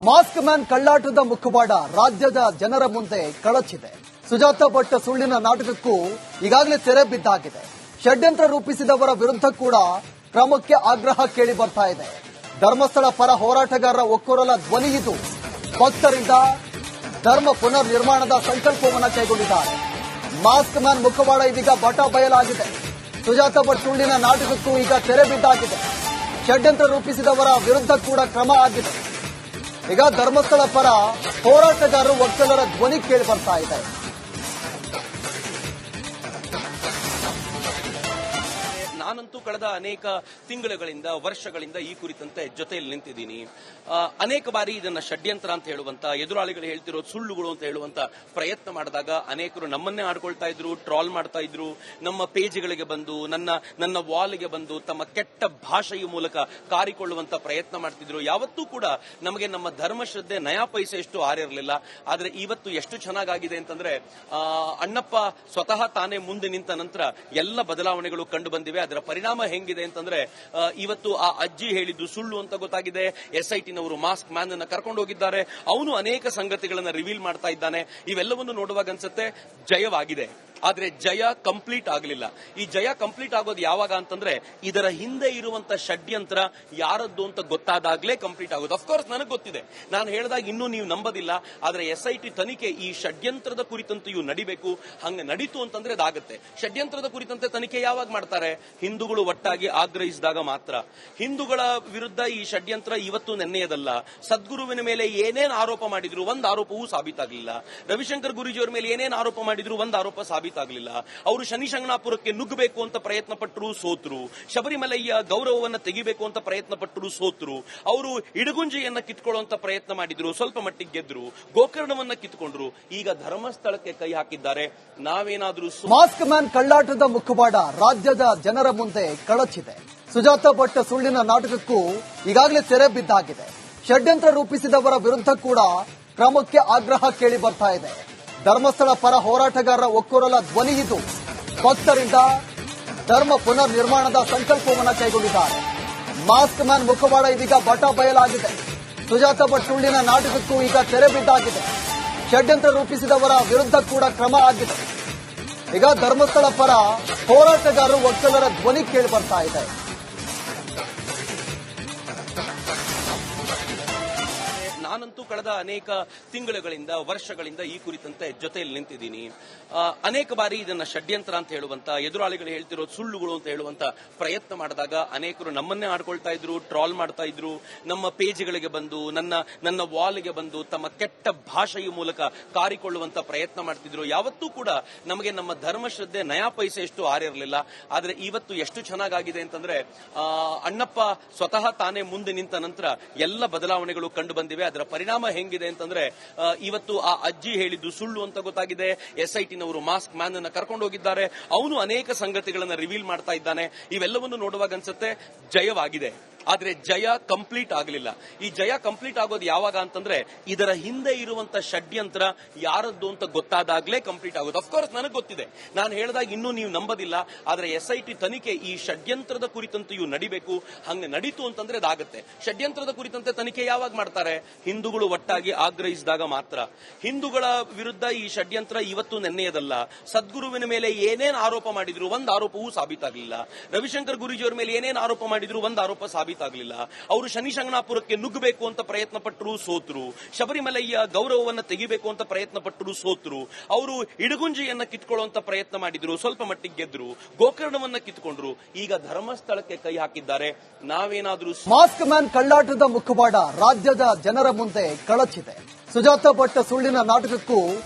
Mask man ಕಳ್ಳಾಟದ ಮುಖವಾಡ ರಾಜ್ಯದ ಜನರ ಮುಂದೆ ಕಳಚಿದೆ. ಸುಜಾತ ಭಟ್ ಸುಳ್ಳಿನ ನಾಟಕಕ್ಕೂ ಈಗಾಗಲೇ ತೆರೆ ಬಿದ್ದಾಗಿದೆ. ಷಡ್ಯಂತ್ರ ರೂಪಿಸಿದವರ ವಿರುದ್ಧ ಕೂಡ ಕ್ರಮಕ್ಕೆ ಆಗ್ರಹ ಕೇಳಿ ಬರ್ತಾ ಇದೆ. ಧರ್ಮಸ್ಥಳ ಪರ ಹೋರಾಟಗಾರರ ಒಕ್ಕೊರಲ ಧ್ವನಿ ಇದು. ಭಕ್ತರಿಂದ ಧರ್ಮ ಪುನರ್ ನಿರ್ಮಾಣದ ಸಂಕಲ್ಪವನ್ನು ಕೈಗೊಂಡಿದ್ದಾರೆ. ಮಾಸ್ಕ್ ಮ್ಯಾನ್ ಮುಖವಾಡ ಇದೀಗ ಬಟ ಬಯಲಾಗಿದೆ. ಸುಜಾತ ಭಟ್ ಸುಳ್ಳಿನ ನಾಟಕಕ್ಕೂ ಈಗ ತೆರೆ ಬಿದ್ದಾಗಿದೆ. ಷಡ್ಯಂತ್ರ ರೂಪಿಸಿದವರ ವಿರುದ್ಧ ಕೂಡ ಕ್ರಮ ಆಗಿದೆ. ಈಗ ಧರ್ಮಸ್ಥಳ ಪರ ಹೋರಾಟಗಾರರು ವಕೀಲರ ಧ್ವನಿ ಕೇಳಿ ಬರ್ತಾ ಇದೆ. ನಾನಂತೂ ಕಳೆದ ಅನೇಕ ತಿಂಗಳುಗಳಿಂದ ವರ್ಷಗಳಿಂದ ಈ ಕುರಿತಂತೆ ಜೊತೆಯಲ್ಲಿ ನಿಂತಿದ್ದೀನಿ. ಅನೇಕ ಬಾರಿ ಇದನ್ನ ಷಡ್ಯಂತ್ರ ಅಂತ ಹೇಳುವಂತ, ಎದುರಾಳಿಗಳು ಹೇಳ್ತಿರೋ ಸುಳ್ಳುಗಳು ಅಂತ ಹೇಳುವಂತ ಪ್ರಯತ್ನ ಮಾಡಿದಾಗ ಅನೇಕರು ನಮ್ಮನ್ನೇ ಆಡ್ಕೊಳ್ತಾ ಇದ್ರು, ಟ್ರಾಲ್ ಮಾಡ್ತಾ ಇದ್ರು. ನಮ್ಮ ಪೇಜ್ಗಳಿಗೆ ಬಂದು ನನ್ನ ವಾಲ್ಗೆ ಬಂದು ತಮ್ಮ ಕೆಟ್ಟ ಭಾಷೆಯ ಮೂಲಕ ಕಾರಿಕೊಳ್ಳುವಂತ ಪ್ರಯತ್ನ ಮಾಡ್ತಿದ್ರು. ಯಾವತ್ತೂ ಕೂಡ ನಮಗೆ ನಮ್ಮ ಧರ್ಮಶ್ರದ್ಧೆ ನಯಾ ಪೈಸೆಯಷ್ಟು ಆರಿರಲಿಲ್ಲ. ಆದ್ರೆ ಇವತ್ತು ಎಷ್ಟು ಚೆನ್ನಾಗಿದೆ ಅಂತಂದ್ರೆ ಅಣ್ಣಪ್ಪ ಸ್ವತಃ ತಾನೇ ಮುಂದೆ ನಿಂತ ನಂತರ ಎಲ್ಲ ಬದಲಾವಣೆಗಳು ಕಂಡು ಬಂದಿವೆ. ಅದರ ಪರಿಣಾಮ ಹೆಂಗಿದೆ ಅಂತಂದ್ರೆ ಇವತ್ತು ಆ ಅಜ್ಜಿ ಹೇಳಿದ್ದು ಸುಳ್ಳು ಅಂತ ಗೊತ್ತಾಗಿದೆ. SITನವರು ಮಾಸ್ಕ್ ಮ್ಯಾನ್ ಅನ್ನ ಕರ್ಕೊಂಡು ಹೋಗಿದ್ದಾರೆ. ಅವನು ಅನೇಕ ಸಂಗತಿಗಳನ್ನ ರಿವೀಲ್ ಮಾಡ್ತಾ ಇದ್ದಾನೆ. ಇವೆಲ್ಲವನ್ನು ನೋಡುವಾಗ ಅನ್ಸುತ್ತೆ ಜಯವಾಗಿದೆ. ಆದ್ರೆ ಜಯ ಕಂಪ್ಲೀಟ್ ಆಗಲಿಲ್ಲ. ಈ ಜಯ ಕಂಪ್ಲೀಟ್ ಆಗೋದು ಯಾವಾಗ ಅಂತಂದ್ರೆ ಇದರ ಹಿಂದೆ ಇರುವಂತ ಷಡ್ಯಂತ್ರ ಯಾರದ್ದು ಅಂತ ಗೊತ್ತಾದಾಗ್ಲೇ ಕಂಪ್ಲೀಟ್ ಆಗೋದು. ಅಫ್ಕೋರ್ಸ್ ನನಗೆ ಗೊತ್ತಿದೆ, ನಾನು ಹೇಳಿದಾಗ ಇನ್ನೂ ನೀವು ನಂಬೋದಿಲ್ಲ. ಆದ್ರೆ SIT ತನಿಖೆ ಈ ಷಡ್ಯಂತ್ರದ ಕುರಿತಂತೆಯೂ ನಡಿಬೇಕು. ಹಂಗೆ ನಡೀತು ಅಂತಂದ್ರೆ ಅದಾಗುತ್ತೆ. ಷಡ್ಯಂತ್ರದ ಕುರಿತಂತೆ ತನಿಖೆ ಯಾವಾಗ ಮಾಡ್ತಾರೆ? ಹಿಂದೂಗಳು ಒಟ್ಟಾಗಿ ಆಗ್ರಹಿಸಿದಾಗ ಮಾತ್ರ. ಹಿಂದೂಗಳ ವಿರುದ್ಧ ಈ ಷಡ್ಯಂತ್ರ ಇವತ್ತು ನೆನ್ನೆಯದಲ್ಲ. ಸದ್ಗುರುವಿನ ಮೇಲೆ ಏನೇನು ಆರೋಪ ಮಾಡಿದ್ರು ಒಂದು ಆರೋಪವೂ ಸಾಬೀತಾಗಲಿಲ್ಲ. ರವಿಶಂಕರ್ ಗುರೂಜಿಯವರ ಮೇಲೆ ಏನೇನು ಆರೋಪ ಮಾಡಿದ್ರು ಒಂದು ಆರೋಪ ಸಾಬೀತಾಗಲಿಲ್ಲ. ಅವರು ಶನಿಶಂಗನಾಪುರಕ್ಕೆ ನುಗ್ಗಬೇಕು ಅಂತ ಪ್ರಯತ್ನ ಪಟ್ಟರು, ಸೋತರು. ಶಬರಿಮಲೆಯ ಗೌರವವನ್ನು ತೆಗಿಬೇಕು ಅಂತ ಪ್ರಯತ್ನ ಪಟ್ಟರು, ಸೋತರು. ಅವರು ಇಡಗುಂಜಿಯನ್ನ ಕಿತ್ಕೊಳ್ಳುವಂತ ಪ್ರಯತ್ನ ಮಾಡಿದ್ರು, ಸ್ವಲ್ಪ ಮಟ್ಟಿಗೆ ಗೆದ್ರು. ಗೋಕರ್ಣವನ್ನ ಕಿತ್ಕೊಂಡ್ರು. ಈಗ ಧರ್ಮಸ್ಥಳಕ್ಕೆ ಕೈ ಹಾಕಿದ್ದಾರೆ. ನಾವೇನಾದ್ರೂ ಮಾಸ್ಕ್ ಮ್ಯಾನ್ ಕಳ್ಳಾಟದ ಮುಖವಾಡ ರಾಜ್ಯದ ಜನರ ಮುಂದೆ ಕಳಚಿದೆ. ಸುಜಾತ ಭಟ್ ಸುಳ್ಳಿನ ನಾಟಕಕ್ಕೂ ಈಗಾಗಲೇ ತೆರೆ ಬಿದ್ದಾಗಿದೆ. ಷಡ್ಯಂತ್ರ ರೂಪಿಸಿದವರ ವಿರುದ್ಧ ಕೂಡ ಕ್ರಮಕ್ಕೆ ಆಗ್ರಹ ಕೇಳಿ ಬರ್ತಾ ಇದೆ. ಧರ್ಮಸ್ಥಳ ಪರ ಹೋರಾಟಗಾರರ ಒಕ್ಕೊರಲ ಧ್ವನಿ ಇದು. ಭಕ್ತರಿಂದ ಧರ್ಮ ಪುನರ್ ನಿರ್ಮಾಣದ ಸಂಕಲ್ಪವನ್ನು ಕೈಗೊಂಡಿದ್ದಾರೆ. ಮಾಸ್ಕ್ ಮ್ಯಾನ್ ಮುಖವಾಡ ಇದೀಗ ಬಟ ಬಯಲಾಗಿದೆ. ಸುಜಾತ ಭಟ್ ಸುಳ್ಳಿನ ನಾಟಕಕ್ಕೂ ಈಗ ತೆರೆ ಬಿದ್ದಾಗಿದೆ. ಷಡ್ಯಂತ್ರ ರೂಪಿಸಿದವರ ವಿರುದ್ಧ ಕೂಡ ಕ್ರಮ ಆಗಿದೆ. ಈಗ ಧರ್ಮಸ್ಥಳ ಪರ ಹೋರಾಟಗಾರರು ವಕೀಲರ ಧ್ವನಿ ಕೇಳಿ ಬರ್ತಾ ಇದೆ. ನಾನಂತೂ ಕಳೆದ ಅನೇಕ ತಿಂಗಳುಗಳಿಂದ ವರ್ಷಗಳಿಂದ ಈ ಕುರಿತಂತೆ ಜೊತೆಯಲ್ಲಿ ನಿಂತಿದ್ದೀನಿ. ಅನೇಕ ಬಾರಿ ಇದನ್ನ ಷಡ್ಯಂತ್ರ ಅಂತ ಹೇಳುವಂತ, ಎದುರಾಳಿಗಳು ಹೇಳ್ತಿರೋ ಸುಳ್ಳುಗಳು ಅಂತ ಹೇಳುವಂತ ಪ್ರಯತ್ನ ಮಾಡಿದಾಗ ಅನೇಕರು ನಮ್ಮನ್ನೇ ಆಡ್ಕೊಳ್ತಾ ಇದ್ರು, ಟ್ರಾಲ್ ಮಾಡ್ತಾ ಇದ್ರು. ನಮ್ಮ ಪೇಜ್ಗಳಿಗೆ ಬಂದು ನನ್ನ ವಾಲ್ಗೆ ಬಂದು ತಮ್ಮ ಕೆಟ್ಟ ಭಾಷೆಯ ಮೂಲಕ ಕಾರಿಕೊಳ್ಳುವಂತ ಪ್ರಯತ್ನ ಮಾಡ್ತಿದ್ರು. ಯಾವತ್ತೂ ಕೂಡ ನಮಗೆ ನಮ್ಮ ಧರ್ಮಶ್ರದ್ಧೆ ನಯಾ ಪೈಸೆಯಷ್ಟು ಆರಿರಲಿಲ್ಲ. ಆದ್ರೆ ಇವತ್ತು ಎಷ್ಟು ಚೆನ್ನಾಗಿದೆ ಅಂತಂದ್ರೆ ಅಣ್ಣಪ್ಪ ಸ್ವತಃ ತಾನೇ ಮುಂದೆ ನಿಂತ ನಂತರ ಎಲ್ಲ ಬದಲಾವಣೆಗಳು ಕಂಡು ಬಂದಿವೆ. ಅದರ ಪರಿಣಾಮ ಹೆಂಗಿದೆ ಅಂತಂದ್ರೆ ಇವತ್ತು ಆ ಅಜ್ಜಿ ಹೇಳಿದ್ದು ಸುಳ್ಳು ಅಂತ ಗೊತ್ತಾಗಿದೆ. SITನವರು ಮಾಸ್ಕ್ ಮ್ಯಾನ್ ಅನ್ನ ಕರ್ಕೊಂಡು ಹೋಗಿದ್ದಾರೆ. ಅವನು ಅನೇಕ ಸಂಗತಿಗಳನ್ನ ರಿವೀಲ್ ಮಾಡ್ತಾ ಇದ್ದಾನೆ. ಇವೆಲ್ಲವನ್ನು ನೋಡುವಾಗ ಅನ್ಸುತ್ತೆ ಜಯವಾಗಿದೆ. ಆದ್ರೆ ಜಯ ಕಂಪ್ಲೀಟ್ ಆಗಲಿಲ್ಲ. ಈ ಜಯ ಕಂಪ್ಲೀಟ್ ಆಗೋದು ಯಾವಾಗ ಅಂತಂದ್ರೆ ಇದರ ಹಿಂದೆ ಇರುವಂತ ಷಡ್ಯಂತ್ರ ಯಾರದ್ದು ಅಂತ ಗೊತ್ತಾದಾಗ್ಲೇ ಕಂಪ್ಲೀಟ್ ಆಗೋದು. ಅಫ್ಕೋರ್ಸ್ ನನಗೆ ಗೊತ್ತಿದೆ, ನಾನು ಹೇಳಿದಾಗ ಇನ್ನೂ ನೀವು ನಂಬೋದಿಲ್ಲ. ಆದ್ರೆ SIT ತನಿಖೆ ಈ ಷಡ್ಯಂತ್ರದ ಕುರಿತಂತೆಯೂ ನಡಿಬೇಕು. ಹಂಗೆ ನಡೀತು ಅಂತಂದ್ರೆ ಅದಾಗುತ್ತೆ. ಷಡ್ಯಂತ್ರದ ಕುರಿತಂತೆ ತನಿಖೆ ಯಾವಾಗ ಮಾಡ್ತಾರೆ? ಹಿಂದೂಗಳು ಒಟ್ಟಾಗಿ ಆಗ್ರಹಿಸಿದಾಗ ಮಾತ್ರ. ಹಿಂದೂಗಳ ವಿರುದ್ಧ ಈ ಷಡ್ಯಂತ್ರ ಇವತ್ತು ನೆನ್ನೆಯದಲ್ಲ. ಸದ್ಗುರುವಿನ ಮೇಲೆ ಏನೇನು ಆರೋಪ ಮಾಡಿದ್ರು ಒಂದು ಆರೋಪವೂ ಸಾಬೀತಾಗಲಿಲ್ಲ. ರವಿಶಂಕರ್ ಗುರೂಜಿಯವರ ಮೇಲೆ ಏನೇನು ಆರೋಪ ಮಾಡಿದ್ರು ಒಂದು ಆರೋಪ ಸಾಬೀತಾಗಲಿಲ್ಲ. ಅವರು ಶನಿಶಂಗನಾಪುರಕ್ಕೆ ನುಗ್ಗಬೇಕು ಅಂತ ಪ್ರಯತ್ನ ಪಟ್ಟರು, ಸೋತರು. ಶಬರಿಮಲೆಯ ಗೌರವವನ್ನು ತೆಗಿಬೇಕು ಅಂತ ಪ್ರಯತ್ನ ಪಟ್ಟರು, ಸೋತರು. ಅವರು ಇಡಗುಂಜಿಯನ್ನ ಕಿತ್ಕೊಳ್ಳುವಂತ ಪ್ರಯತ್ನ ಮಾಡಿದ್ರು, ಸ್ವಲ್ಪ ಮಟ್ಟಿಗೆ ಗೆದ್ರು. ಗೋಕರ್ಣವನ್ನ ಕಿತ್ಕೊಂಡ್ರು. ಈಗ ಧರ್ಮಸ್ಥಳಕ್ಕೆ ಕೈ ಹಾಕಿದ್ದಾರೆ. ನಾವೇನಾದ್ರೂ ಮಾಸ್ಕ್ ಮ್ಯಾನ್ ಕಳ್ಳಾಟದ ಮುಖವಾಡ ರಾಜ್ಯದ ಜನರ ಮುಂದೆ ಕಳಚಿದೆ. ಸುಜಾತ ಭಟ್ ಸುಳ್ಳಿನ ನಾಟಕಕ್ಕೂ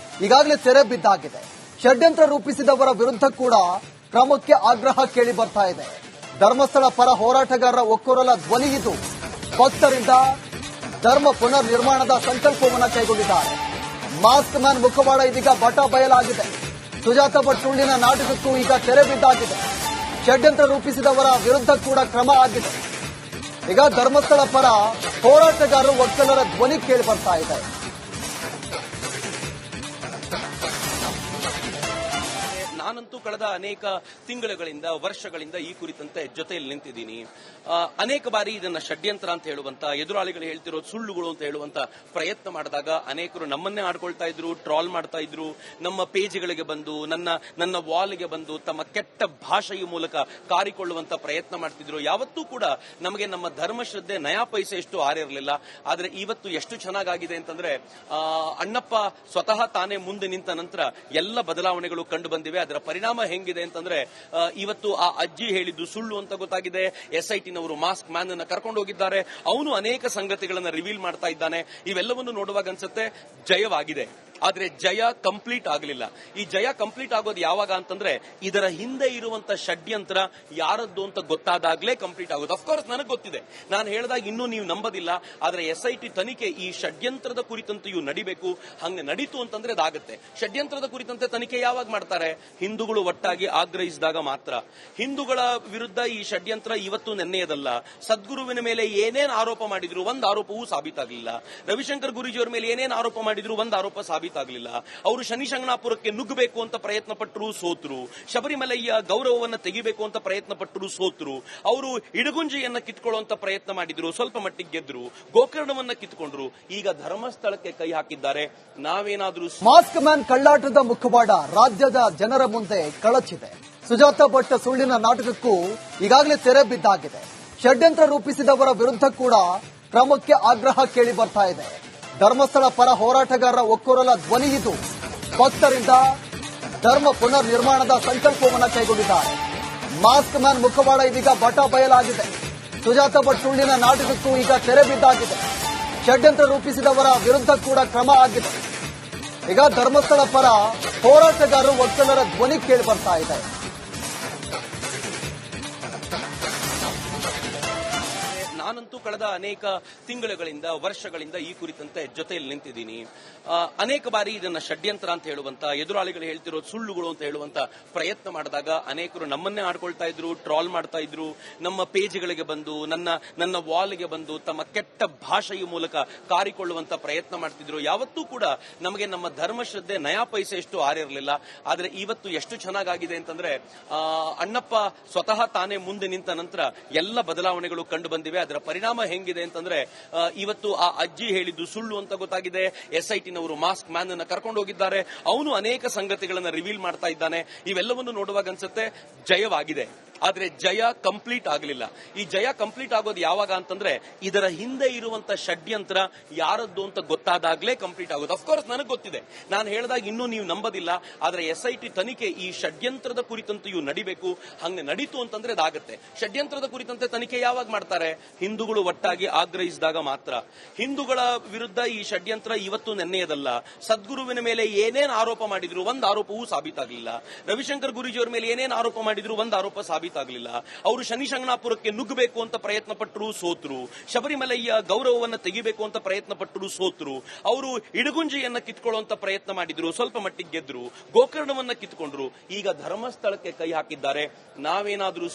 ಈಗಾಗಲೇ ತೆರೆ ಬಿದ್ದಾಗಿದೆ. ಷಡ್ಯಂತ್ರ ರೂಪಿಸಿದವರ ವಿರುದ್ಧ ಕೂಡ ಕ್ರಮಕ್ಕೆ ಆಗ್ರಹ ಕೇಳಿ ಬರ್ತಾ ಇದೆ. ಧರ್ಮಸ್ಥಳ ಪರ ಹೋರಾಟಗಾರರ ಒಕ್ಕೊರಲ ಧ್ವನಿ ಇದು. ಭಕ್ತರಿಂದ ಧರ್ಮ ಪುನರ್ ನಿರ್ಮಾಣದ ಸಂಕಲ್ಪವನ್ನು ಕೈಗೊಂಡಿದ್ದಾರೆ. ಮಾಸ್ಕ್ ಮ್ಯಾನ್ ಮುಖವಾಡ ಇದೀಗ ಬಟ ಬಯಲಾಗಿದೆ. ಸುಜಾತ ಭಟ್ ಸುಳ್ಳಿನ ನಾಟಕಕ್ಕೂ ಈಗ ತೆರೆ ಬಿದ್ದಾಗಿದೆ. ಷಡ್ಯಂತ್ರ ರೂಪಿಸಿದವರ ವಿರುದ್ಧ ಕೂಡ ಕ್ರಮ ಆಗಿದೆ. ಈಗ ಧರ್ಮಸ್ಥಳ ಪರ ಹೋರಾಟಗಾರರು ವಕೀಲರ ಧ್ವನಿ ಕೇಳಿ ಬರ್ತಾ ಇದೆ. ನಾನಂತೂ ನಾನಂತೂ ಕಳೆದ ಅನೇಕ ತಿಂಗಳುಗಳಿಂದ ವರ್ಷಗಳಿಂದ ಈ ಕುರಿತಂತೆ ಜೊತೆಯಲ್ಲಿ ನಿಂತಿದ್ದೀನಿ. ಅನೇಕ ಬಾರಿ ಇದನ್ನ ಷಡ್ಯಂತ್ರ ಅಂತ ಹೇಳುವಂತ, ಎದುರಾಳಿಗಳು ಹೇಳ್ತಿರೋದು ಸುಳ್ಳುಗಳು ಅಂತ ಹೇಳುವಂತ ಪ್ರಯತ್ನ ಮಾಡಿದಾಗ ಅನೇಕರು ನಮ್ಮನ್ನೇ ಆಡ್ಕೊಳ್ತಾ ಇದ್ರು, ಟ್ರಾಲ್ ಮಾಡ್ತಾ ಇದ್ರು, ನಮ್ಮ ಪೇಜ್ಗಳಿಗೆ ಬಂದು ನನ್ನ ವಾಲ್ಗೆ ಬಂದು ತಮ್ಮ ಕೆಟ್ಟ ಭಾಷೆಯ ಮೂಲಕ ಕಾರಿಕೊಳ್ಳುವಂತ ಪ್ರಯತ್ನ ಮಾಡ್ತಿದ್ರು. ಯಾವತ್ತೂ ಕೂಡ ನಮಗೆ ನಮ್ಮ ಧರ್ಮಶ್ರದ್ಧೆ ನಯಾ ಪೈಸೆಯಷ್ಟು ಆರಿರಲಿಲ್ಲ. ಆದ್ರೆ ಇವತ್ತು ಎಷ್ಟು ಚೆನ್ನಾಗಿದೆ ಅಂತಂದ್ರೆ ಅಣ್ಣಪ್ಪ ಸ್ವತಃ ತಾನೇ ಮುಂದೆ ನಿಂತ ನಂತರ ಎಲ್ಲ ಬದಲಾವಣೆಗಳು ಕಂಡು ಬಂದಿವೆ. ಅದರ ಪರಿಣಾಮ ಹೆಂಗಿದೆ ಅಂತಂದ್ರೆ ಇವತ್ತು ಆ ಅಜ್ಜಿ ಹೇಳಿದ್ದು ಸುಳ್ಳು ಅಂತ ಗೊತ್ತಾಗಿದೆ. SITನವರು ಮಾಸ್ಕ್ ಮ್ಯಾನ್ ಅನ್ನ ಕರ್ಕೊಂಡು ಹೋಗಿದ್ದಾರೆ. ಅವನು ಅನೇಕ ಸಂಗತಿಗಳನ್ನ ರಿವೀಲ್ ಮಾಡ್ತಾ ಇದ್ದಾನೆ. ಇವೆಲ್ಲವನ್ನು ನೋಡುವಾಗ ಅನ್ಸುತ್ತೆ ಜಯವಾಗಿದೆ. ಆದ್ರೆ ಜಯ ಕಂಪ್ಲೀಟ್ ಆಗಲಿಲ್ಲ. ಈ ಜಯ ಕಂಪ್ಲೀಟ್ ಆಗೋದು ಯಾವಾಗ ಅಂತಂದ್ರೆ ಇದರ ಹಿಂದೆ ಇರುವಂತ ಷಡ್ಯಂತ್ರ ಯಾರದ್ದು ಅಂತ ಗೊತ್ತಾದಾಗ್ಲೇ ಕಂಪ್ಲೀಟ್ ಆಗೋದು. ಅಫ್ಕೋರ್ಸ್ ನನಗೆ ಗೊತ್ತಿದೆ, ನಾನು ಹೇಳಿದಾಗ ಇನ್ನೂ ನೀವು ನಂಬೋದಿಲ್ಲ. ಆದ್ರೆ SIT ತನಿಖೆ ಈ ಷಡ್ಯಂತ್ರದ ಕುರಿತಂತೆಯೂ ನಡಿಬೇಕು. ಹಂಗೆ ನಡೀತು ಅಂತಂದ್ರೆ ಅದಾಗುತ್ತೆ. ಷಡ್ಯಂತ್ರದ ಕುರಿತಂತೆ ತನಿಖೆ ಯಾವಾಗ ಮಾಡ್ತಾರೆ? ಹಿಂದೂಗಳು ಒಟ್ಟಾಗಿ ಆಗ್ರಹಿಸಿದಾಗ ಮಾತ್ರ. ಹಿಂದೂಗಳ ವಿರುದ್ಧ ಈ ಷಡ್ಯಂತ್ರ ಇವತ್ತು ನೆನ್ನೆಯದಲ್ಲ. ಸದ್ಗುರುವಿನ ಮೇಲೆ ಏನೇನ್ ಆರೋಪ ಮಾಡಿದ್ರು ಒಂದು ಆರೋಪವೂ ಸಾಬೀತಾಗಲಿಲ್ಲ. ರವಿಶಂಕರ್ ಗುರೂಜಿಯವರ ಮೇಲೆ ಏನೇನ್ ಆರೋಪ ಮಾಡಿದ್ರು ಒಂದು ಆರೋಪ ಸಾಬೀತಾಗಲಿಲ್ಲ. ಅವರು ಶನಿಶಂಗನಾಪುರಕ್ಕೆ ನುಗ್ಗಬೇಕು ಅಂತ ಪ್ರಯತ್ನ ಪಟ್ಟರು, ಸೋತರು. ಶಬರಿಮಲೆಯ ಗೌರವವನ್ನು ತೆಗಿಬೇಕು ಅಂತ ಪ್ರಯತ್ನ ಪಟ್ಟರು, ಸೋತರು. ಅವರು ಇಡಗುಂಜಿಯನ್ನ ಕಿತ್ಕೊಳ್ಳುವಂತ ಪ್ರಯತ್ನ ಮಾಡಿದ್ರು, ಸ್ವಲ್ಪ ಮಟ್ಟಿಗೆ ಗೆದ್ರು. ಗೋಕರ್ಣವನ್ನ ಕಿತ್ಕೊಂಡ್ರು. ಈಗ ಧರ್ಮಸ್ಥಳಕ್ಕೆ ಕೈ ಹಾಕಿದ್ದಾರೆ. ನಾವೇನಾದ್ರೂ ಮಾಸ್ಕ್ ಮ್ಯಾನ್ ಕಳ್ಳಾಟದ ಮುಖವಾಡ ರಾಜ್ಯದ ಜನರ ಮುಂದೆ ಕಳಚಿದೆ. ಸುಜಾತ ಭಟ್ ಸುಳ್ಳಿನ ನಾಟಕಕ್ಕೂ ಈಗಾಗಲೇ ತೆರೆ ಬಿದ್ದಾಗಿದೆ. ಷಡ್ಯಂತ್ರ ರೂಪಿಸಿದವರ ವಿರುದ್ಧ ಕೂಡ ಕ್ರಮಕ್ಕೆ ಆಗ್ರಹ ಕೇಳಿ ಬರ್ತಾ ಇದೆ. ಧರ್ಮಸ್ಥಳ ಪರ ಹೋರಾಟಗಾರರ ಒಕ್ಕೊರಲ ಧ್ವನಿ ಇದು. ಭಕ್ತರಿಂದ ಧರ್ಮ ಪುನರ್ ನಿರ್ಮಾಣದ ಸಂಕಲ್ಪವನ್ನು ಕೈಗೊಂಡಿದ್ದಾರೆ. ಮಾಸ್ಕ್ ಮ್ಯಾನ್ ಮುಖವಾಡ ಇದೀಗ ಬಟ ಬಯಲಾಗಿದೆ. ಸುಜಾತ ಭಟ್ ಸುಳ್ಳಿನ ನಾಟಕಕ್ಕೂ ಈಗ ತೆರೆ ಬಿದ್ದಾಗಿದೆ. ಷಡ್ಯಂತ್ರ ರೂಪಿಸಿದವರ ವಿರುದ್ಧ ಕೂಡ ಕ್ರಮ ಆಗಿದೆ. ಈಗ ಧರ್ಮಸ್ಥಳ ಪರ ಹೋರಾಟಗಾರರು ಒಕ್ಕಲರ ಧ್ವನಿ ಕೇಳಿ ಬರ್ತಾ ಇದೆ. ನಾನಂತೂ ಕಳೆದ ಅನೇಕ ತಿಂಗಳುಗಳಿಂದ ವರ್ಷಗಳಿಂದ ಈ ಕುರಿತಂತೆ ಜೊತೆಯಲ್ಲಿ ನಿಂತಿದ್ದೀನಿ. ಅನೇಕ ಬಾರಿ ಇದನ್ನ ಷಡ್ಯಂತ್ರ ಅಂತ ಹೇಳುವಂತ, ಎದುರಾಳಿಗಳು ಹೇಳ್ತಿರೋದು ಸುಳ್ಳುಗಳು ಅಂತ ಹೇಳುವಂತ ಪ್ರಯತ್ನ ಮಾಡಿದಾಗ ಅನೇಕರು ನಮ್ಮನ್ನೇ ಆಡ್ಕೊಳ್ತಾ ಇದ್ರು, ಟ್ರಾಲ್ ಮಾಡ್ತಾ ಇದ್ರು, ನಮ್ಮ ಪೇಜ್ಗಳಿಗೆ ಬಂದು ನನ್ನ ವಾಲ್ಗೆ ಬಂದು ತಮ್ಮ ಕೆಟ್ಟ ಭಾಷೆಯ ಮೂಲಕ ಕಾರಿಕೊಳ್ಳುವಂತ ಪ್ರಯತ್ನ ಮಾಡ್ತಿದ್ರು. ಯಾವತ್ತೂ ಕೂಡ ನಮಗೆ ನಮ್ಮ ಧರ್ಮಶ್ರದ್ಧೆ ನಯಾ ಪೈಸೆಯಷ್ಟು ಆರಿರಲಿಲ್ಲ. ಆದ್ರೆ ಇವತ್ತು ಎಷ್ಟು ಚೆನ್ನಾಗಿದೆ ಅಂತಂದ್ರೆ ಅಣ್ಣಪ್ಪ ಸ್ವತಃ ತಾನೇ ಮುಂದೆ ನಿಂತ ನಂತರ ಎಲ್ಲ ಬದಲಾವಣೆಗಳು ಕಂಡು ಬಂದಿವೆ. ಅದರ ಪರಿಣಾಮ ಹೆಂಗಿದೆ ಅಂತಂದ್ರೆ ಇವತ್ತು ಆ ಅಜ್ಜಿ ಹೇಳಿದ್ದು ಸುಳ್ಳು ಅಂತ ಗೊತ್ತಾಗಿದೆ. SITನವರು ಮಾಸ್ಕ್ ಮ್ಯಾನ್ ಅನ್ನ ಕರ್ಕೊಂಡು ಹೋಗಿದ್ದಾರೆ. ಅವನು ಅನೇಕ ಸಂಗತಿಗಳನ್ನ ರಿವೀಲ್ ಮಾಡ್ತಾ ಇದ್ದಾನೆ. ಇವೆಲ್ಲವನ್ನು ನೋಡುವಾಗ ಅನ್ಸುತ್ತೆ ಜಯವಾಗಿದೆ. ಆದ್ರೆ ಜಯ ಕಂಪ್ಲೀಟ್ ಆಗಲಿಲ್ಲ. ಈ ಜಯ ಕಂಪ್ಲೀಟ್ ಆಗೋದು ಯಾವಾಗ ಅಂತಂದ್ರೆ ಇದರ ಹಿಂದೆ ಇರುವಂತ ಷಡ್ಯಂತ್ರ ಯಾರದ್ದು ಅಂತ ಗೊತ್ತಾದಾಗ್ಲೇ ಕಂಪ್ಲೀಟ್ ಆಗೋದು. ಅಫ್ಕೋರ್ಸ್ ನನಗೆ ಗೊತ್ತಿದೆ, ನಾನು ಹೇಳಿದಾಗ ಇನ್ನೂ ನೀವು ನಂಬೋದಿಲ್ಲ. ಆದ್ರೆ SIT ತನಿಖೆ ಈ ಷಡ್ಯಂತ್ರದ ಕುರಿತಂತೆಯೂ ನಡಿಬೇಕು. ಹಂಗೆ ನಡೀತು ಅಂತಂದ್ರೆ ಅದಾಗುತ್ತೆ. ಷಡ್ಯಂತ್ರದ ಕುರಿತಂತೆ ತನಿಖೆ ಯಾವಾಗ ಮಾಡ್ತಾರೆ? ಹಿಂದೂಗಳು ಒಟ್ಟಾಗಿ ಆಗ್ರಹಿಸಿದಾಗ ಮಾತ್ರ. ಹಿಂದೂಗಳ ವಿರುದ್ಧ ಈ ಷಡ್ಯಂತ್ರ ಇವತ್ತು ನೆನ್ನೆಯದಲ್ಲ. ಸದ್ಗುರುವಿನ ಮೇಲೆ ಏನೇನ್ ಆರೋಪ ಮಾಡಿದ್ರು ಒಂದು ಆರೋಪವೂ ಸಾಬೀತಾಗಲಿಲ್ಲ. ರವಿಶಂಕರ್ ಗುರೂಜಿಯವರ ಮೇಲೆ ಏನೇನ್ ಆರೋಪ ಮಾಡಿದ್ರು ಒಂದು ಆರೋಪ ಸಾಬೀತಾಗಲಿಲ್ಲ. ಅವರು ಶನಿಶಂಗನಾಪುರಕ್ಕೆ ನುಗ್ಗಬೇಕು ಅಂತ ಪ್ರಯತ್ನ ಪಟ್ಟರು, ಸೋತರು. ಶಬರಿಮಲೆಯ ಗೌರವವನ್ನು ತೆಗಿಬೇಕು ಅಂತ ಪ್ರಯತ್ನ ಪಟ್ಟರು, ಸೋತರು. ಅವರು ಇಡಗುಂಜಿಯನ್ನ ಕಿತ್ಕೊಳ್ಳುವಂತ ಪ್ರಯತ್ನ ಮಾಡಿದ್ರು, ಸ್ವಲ್ಪ ಮಟ್ಟಿಗೆ ಗೆದ್ರು. ಗೋಕರ್ಣವನ್ನ ಕಿತ್ಕೊಂಡ್ರು. ಈಗ ಧರ್ಮಸ್ಥಳಕ್ಕೆ ಕೈ ಹಾಕಿದ್ದಾರೆ. ನಾವೇನಾದ್ರೂ